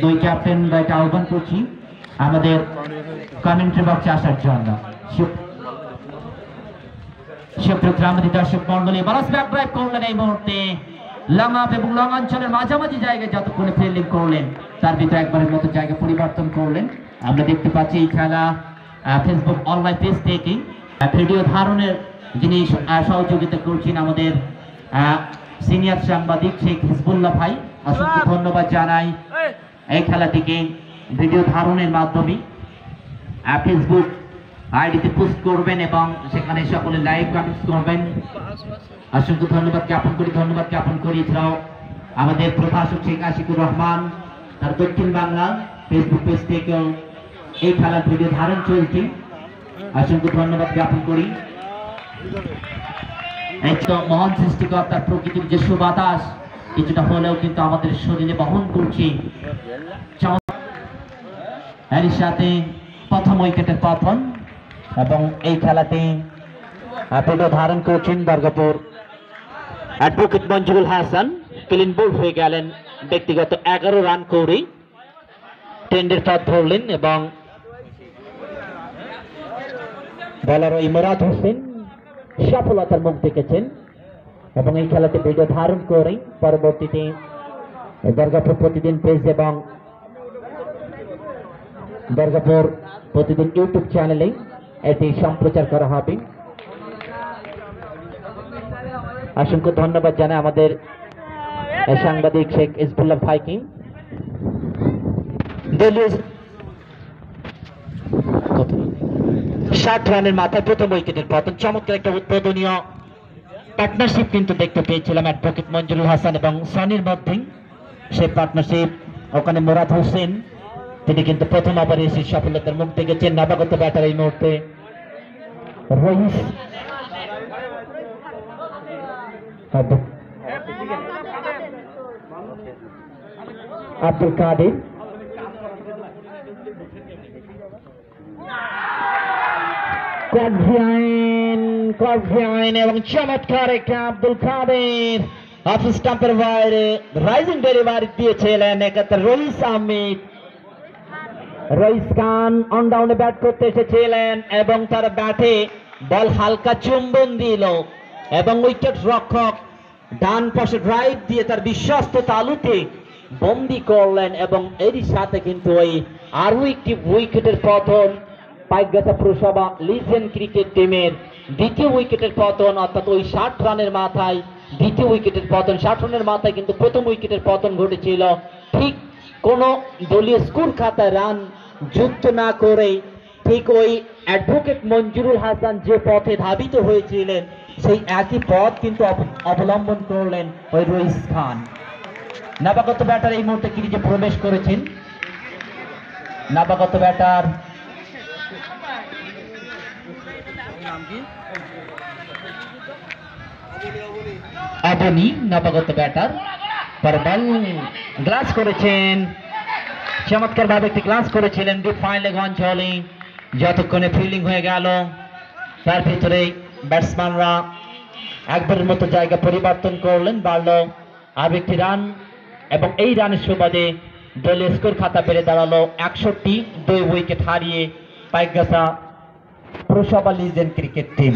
দুই ক্যাপ্টেন একটা আহ্বান করছি আমাদের কমেন্ট্রি বক্সে আসার জন্য। আমাদের দর্শক মন্ডলী বালাস ব্যাক ড্রাইভ করলেন এই মুহূর্তে লং আপ এবং লং অঞ্চলের মাঝামাঝি জায়গায় যতক্ষণ ফিল্ডিং করলেন তার ভিতরে একবারের মতো জায়গা পরিবর্তন করলেন। আমরা দেখতে পাচ্ছি এই খেলা ফেসবুক অনলাইন পেজ থেকে ভিডিও ধারণের যিনি সহযোগিতা করছেন আমাদের সিনিয়র সাংবাদিক শেখ হিজবুল্লাহ ভাই, অসংখ্য ধন্যবাদ জানাই। এই খেলাটিকে ভিডিও ধারণের মাধ্যমে ফেসবুক আইডিতে পোস্ট করবেন এবং সেখানে সকলে লাইভ কমেন্টস করবেন। অসংখ্য ধন্যবাদ জ্ঞাপন করি। এছাড়াও আমাদের প্রভাষক শেখ আশিকুর রহমান তার দক্ষিণ বাংলা ফেসবুক পেজ থেকেও এই খেলার ভিডিও ধারণ চলছে। অসংখ্য ধন্যবাদ জ্ঞাপন করি। মহান সৃষ্টিকর্তার প্রকৃতির যে সুবাতাস কিছুটা হলেও কিন্তু আমাদের শরীরে বহন করছে। এর সাথে প্রথম উইকেটের পতন এবং এই খেলাতে ভিডিও ধারণ করছেন Durgapur advocate Manjurul Hasan. Clean bold হয়ে গেলেন, ব্যক্তিগত 11 রান করে টেন্ডের পথ ধরলেন এবং বলার ওই মুরাদ হোসেন সফলতার মুখ দেখেছেন এবং এই খেলাতে ভিডিও ধারণ করে পরবর্তীতে দুর্গাপুর প্রতিদিন পেজ এবং দুর্গাপুর প্রতিদিন ইউটিউব চ্যানেলে এটি সম্প্রচার করা হবে। অসংখ্য ধন্যবাদ জানাই আমাদের সাংবাদিক শেখ হিজবুল্লাহ ভাইকে। 60 রানের মাথায় প্রথম উইকেটের পতন। চমৎকার একটা উদ্বোধনীয় পার্টনারশিপ কিন্তু দেখতে পেয়েছিলাম অ্যাডভোকেট মঞ্জুরুল হাসান এবং সনির মধ্যে। সেই পার্টনারশিপ ওখানে মুরাদ হোসেন তিনি কিন্তু প্রথম ওভারে এসে সফলতার মুখ দেখেছেন। নবাগত ব্যাটার এই মুহূর্তে রইস আব্দুল কাদের এবং চমৎকার একটা আব্দুল কাদের অফ স্টাম্পের বাইরে রাইজিং ডেলিভারি দিয়েছিলেন এক্ষেত্রে রইস আহমেদ। রইস খান অন ডাউনে ব্যাট করতে এসেছিলেন এবং তার ব্যাটে বল হালকা চুম্বন দিল এবং উইকেট রক্ষক ডান পাশে ড্রাইভ দিয়ে তার বিশ্বস্ত তালুতে বন্দি করলেন এবং এরই সাথে কিন্তু ওই আরো একটি উইকেটের পতন। পাইকগাছা পুরসভা লিজেন্ড ক্রিকেট টিমের দ্বিতীয় উইকেটের পতন, অর্থাৎ ওই 60 রানের মাথায় দ্বিতীয় উইকেটের পতন। 60 রানের মাথায় কিন্তু প্রথম উইকেটের পতন ঘটেছিল। ঠিক কোন দলীয় স্কোর খাতায় রান যুক্ত না করে ঠিক ওই অ্যাডভোকেট মঞ্জুরুল হাসান যে পথে ধাবিত হয়েছিলেন সেই একই পথ কিন্তু অবলম্বন করলেন ওই রইস খান। নবাগত ব্যাটার এই মুহূর্তে ক্রিজে প্রবেশ করেছেন। নবাগত ব্যাটার আবনি, নবাগত ব্যাটার বল গ্লাস করেছেন, চমৎকার ভাবে একটি গ্লাস করেছিলেন ডিপ ফাইন লেগ অঞ্চলে। যতক্ষণে ফিল্ডিং হয়ে গেল তার ভিতরে ব্যাটসম্যানরা একবারের মতো জায়গা পরিবর্তন করলেন, বাড়ল আর একটি রান এবং এই রানের সুবাদে দলীয় স্কোর খাতা বেড়ে দাঁড়ালো 61। 2 উইকেট হারিয়ে পাইকগাছা পুরসভা লিজেন্ড ক্রিকেট টিম।